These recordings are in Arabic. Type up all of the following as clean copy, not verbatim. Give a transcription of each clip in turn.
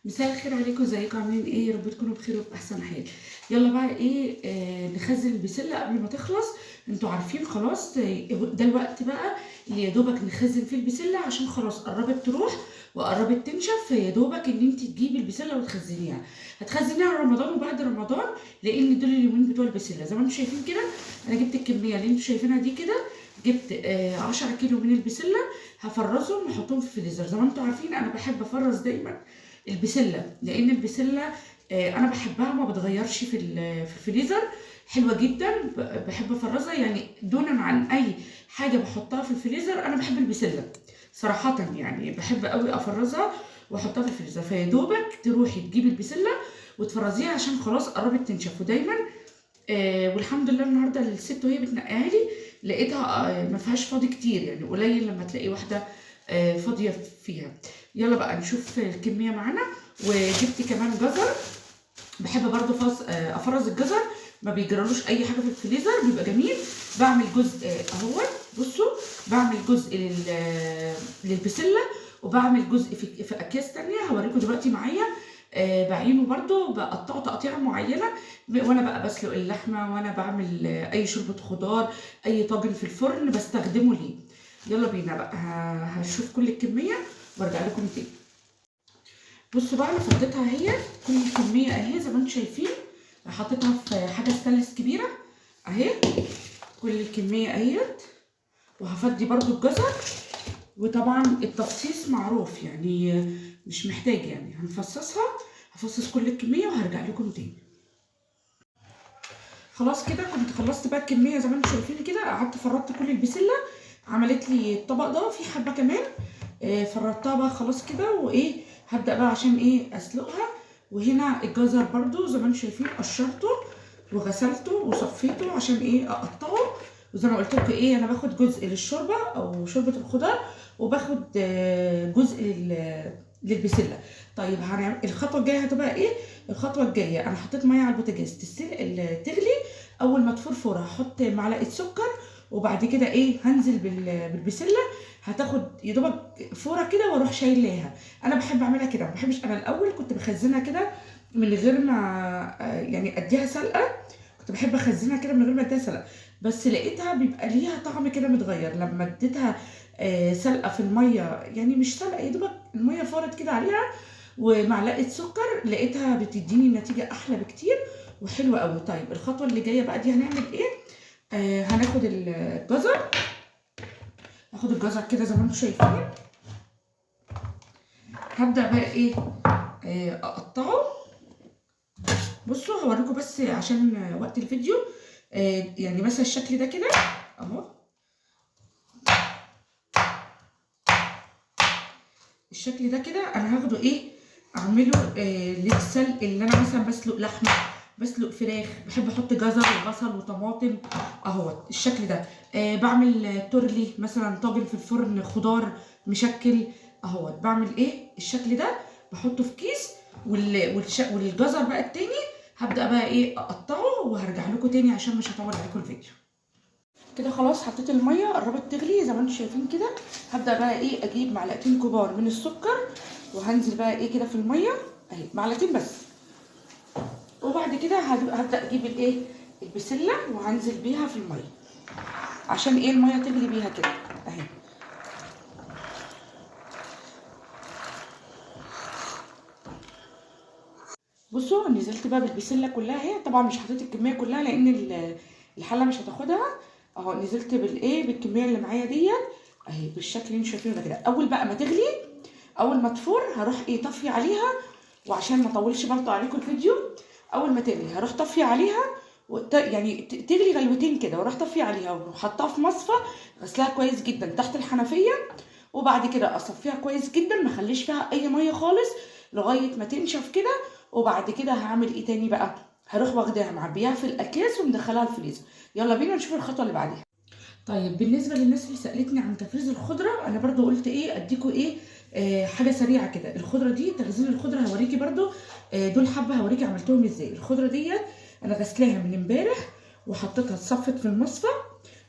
مساء الخير عليكم، ازيكم عاملين ايه؟ يا رب تكونوا بخير وفي احسن حال. يلا بقى ايه، نخزن البسله قبل ما تخلص. انتوا عارفين خلاص، ده الوقت بقى اللي يا دوبك نخزن فيه البسله عشان خلاص قربت تروح وقربت تنشف، فيا دوبك ان انت تجيبي البسله وتخزنيها. هتخزنيها رمضان وبعد رمضان، لان دول اليومين بتوع البسله زي ما انتوا شايفين كده. انا جبت الكميه اللي انتوا شايفينها دي كده، جبت 10 كيلو من البسله. هفرزهم واحطهم في الفريزر. زي ما انتوا عارفين انا بحب افرز دايما البسله، لان البسله انا بحبها ما بتغيرش في الفريزر. حلوه جدا، بحب افرزها يعني دونا عن اي حاجه بحطها في الفريزر. انا بحب البسله صراحه، يعني بحب قوي افرزها واحطها في الفريزر. فيا دوبك تروحي تجيبي البسله وتفرزيها عشان خلاص قربت تنشف. ودايما والحمد لله النهارده الست وهي بتنقيها لي لقيتها ما فيهاش فاضي كتير، يعني قليل لما تلاقي واحده فاضيه فيها. يلا بقى نشوف الكميه معانا. وجبت كمان جزر، بحب برضو افرز الجزر، ما بيجرالوش اي حاجه في الفريزر، بيبقى جميل. بعمل جزء اهو، بصوا، بعمل جزء للبسله، وبعمل جزء في اكياس تانية هوريكم دلوقتي معايا. بعينه برضو بقطعه تقطيعه معينه، وانا بقى بسلق اللحمه، وانا بعمل اي شوربه خضار، اي طاجن في الفرن بستخدمه ليه. يلا بينا بقى، هشوف كل الكميه وارجع لكم تاني. بصوا بقى، انا فضيتها اهي، كل الكميه اهي زي ما انتم شايفين. حطيتها في حاجه ستانلس كبيره اهي، كل الكميه اهيت. وهفضي برضو الجزر، وطبعا التفصيص معروف يعني مش محتاج، يعني هنفصصها. هفصص كل الكميه وهرجع لكم تاني. خلاص كده كنت خلصت بقى الكميه زي ما انتم شايفين كده. قعدت فردت كل البسله، عملت لي الطبق ده في حبه كمان. فردتها بقى خلاص كده، وايه هبدا بقى عشان ايه اسلقها. وهنا الجزر برضو زي ما انتم شايفين قشرته وغسلته وصفيته عشان ايه اقطعه. وزي ما قلت لكم ايه، انا باخد جزء للشوربه او شوربه الخضار، وباخد جزء للبسله. طيب هنعمل الخطوه الجايه هتبقى ايه؟ الخطوه الجايه انا حطيت ميه على البوتاجاز تغلي. اول ما تفرفر هحط معلقه سكر، وبعد كده ايه هنزل بالبسله. هتاخد يا دوبك فوره كده واروح شايلاها. انا بحب اعملها كده، ما بحبش. انا الاول كنت بخزنها كده من غير ما يعني اديها سلقه. كنت بحب اخزنها كده من غير ما اديها سلقه، بس لقيتها بيبقى ليها طعم كده متغير لما اديتها سلقه في الميه. يعني مش سلقه، يا دوبك الميه فارت كده عليها ومعلقه سكر، لقيتها بتديني نتيجه احلى بكتير وحلوه قوي. طيب الخطوه اللي جايه بقى دي هنعمل ايه؟ هناخد الجزر. هاخد الجزر كده زي ما انتم شايفين. هبدا بقى ايه اقطعه. بصوا هوريكم بس عشان وقت الفيديو. يعني مثلا الشكل ده كده اهو، الشكل ده كده انا هاخده ايه اعمله للسلق. اللي انا مثلا بسلق لحمه، بسلق فراخ، بحب احط جزر وبصل وطماطم اهو الشكل ده. بعمل تورلي مثلا، طاجن في الفرن خضار مشكل اهو. بعمل ايه الشكل ده، بحطه في كيس. والجزر بقى التاني هبدا بقى ايه اقطعه وهرجع لكم تاني عشان مش هطول عليكم الفيديو. كده خلاص حطيت الميه قربت تغلي زي ما انتم شايفين كده. هبدا بقى ايه اجيب معلقتين كبار من السكر، وهنزل بقى ايه كده في الميه اهي، معلقتين بس. وبعد كده هبدا اجيب الايه البسله وهنزل بيها في الميه عشان ايه الميه تغلي بيها كده اهي. بصوا نزلت بقى بالبسله كلها اهي. طبعا مش حطيت الكميه كلها لان الحله مش هتاخدها اهو. نزلت بالايه بالكميه اللي معايا ديت اهي بالشكل اللي انتوا شايفينه ده كده. اول بقى ما تغلي، اول ما تفور هروح ايه طافيه عليها. وعشان ما اطولش برضه عليكم الفيديو، اول ما تغلي هروح طافيه عليها يعني تغلي غلوتين كده، واروح طافيه عليها وحطها في مصفى غسلها كويس جدا تحت الحنفيه. وبعد كده اصفيها كويس جدا، ما اخليش فيها اي ميه خالص لغايه ما تنشف كده. وبعد كده هعمل ايه تاني بقى؟ هروح واخداها معبيها في الاكياس ومدخلها الفريزر. يلا بينا نشوف الخطوه اللي بعديها. طيب بالنسبه للناس اللي سالتني عن تفريز الخضره، انا برضو قلت ايه اديكوا ايه حاجه سريعه كده. الخضره دي تخزين الخضره هوريكي برضو دول حبه هوريكي عملتهم ازاي. الخضره ديت انا غسلاها من امبارح وحطيتها اتصفت في المصفى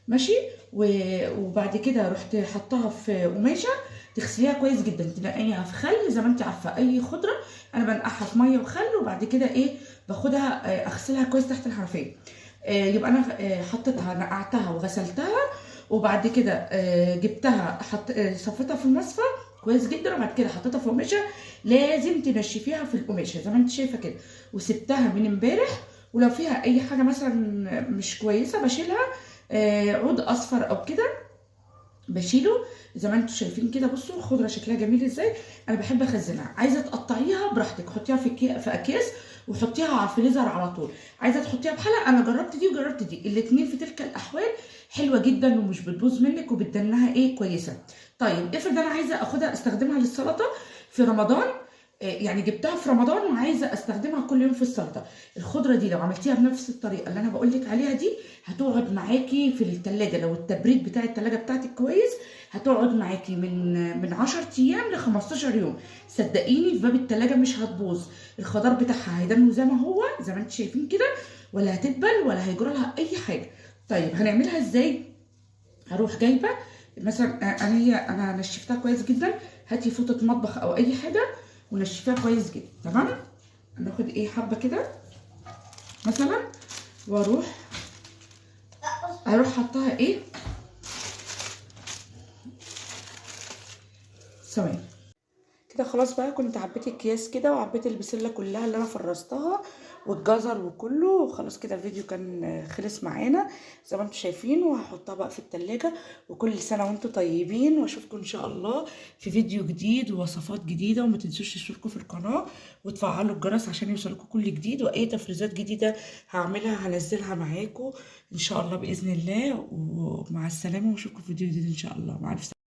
ماشي. وبعد كده رحت حطها في قماشه تغسليها كويس جدا، تنقعيها في خل زي ما انت عارفه اي خضره. انا بنقعها في ميه وخل، وبعد كده ايه باخدها اغسلها كويس تحت الحنفيه. يبقى انا حطيتها نقعتها وغسلتها، وبعد كده جبتها صفيتها في المصفى كويس جدا، وبعد كده حطيتها في قماشه. لازم تنشفيها في القماشه زي ما انت شايفه كده، وسبتها من امبارح. ولو فيها اي حاجه مثلا مش كويسه بشيلها، عود اصفر او كده بشيله. زي ما انتم شايفين كده، بصوا الخضره شكلها جميل ازاي. انا بحب اخزنها. عايزه تقطعيها براحتك، حطيها في اكياس وحطيها على الفريزر على طول. عايزه تحطيها بحلقه، انا جربت دي وجربت دي، الاتنين في تلك الاحوال حلوه جدا ومش بتبوظ منك وبتدنها ايه كويسه. طيب افرض انا عايزه اخدها استخدمها للسلطه في رمضان، يعني جبتها في رمضان وعايزه استخدمها كل يوم في السلطه. الخضره دي لو عملتيها بنفس الطريقه اللي انا بقول لك عليها دي، هتقعد معاكي في التلاجة. لو التبريد بتاع التلاجة بتاعتك كويس، هتقعد معاكي من 10 ايام ل 15 يوم. صدقيني في باب التلاجة مش هتبوظ. الخضار بتاعها هيدنه زي ما هو، زي ما انتم شايفين كده، ولا هتدبل ولا هيجرى لها اي حاجه. طيب هنعملها ازاي؟ هروح جايبه مثلا، انا نشفتها كويس جدا. هاتي فوطه مطبخ او اي حاجه ونشفيها كويس جدا. تمام. هناخد ايه حبه كده مثلا، واروح حطها ايه، ثواني كده. خلاص بقى، كنت عبيت الكياس كده وعبيت البسله كلها اللي انا فرستها والجزر وكله، وخلاص كده الفيديو كان خلص معانا زي ما انتم شايفين. وهحطها بقى في التلاجة. وكل سنه وانتم طيبين، واشوفكم ان شاء الله في فيديو جديد ووصفات جديده. وما تنسوش تشتركوا في القناه وتفعلوا الجرس عشان يوصلكم كل جديد، واي تفريزات جديده هعملها هنزلها معاكم ان شاء الله باذن الله. ومع السلامه، واشوفكم في فيديو جديد ان شاء الله. مع الف سلامه.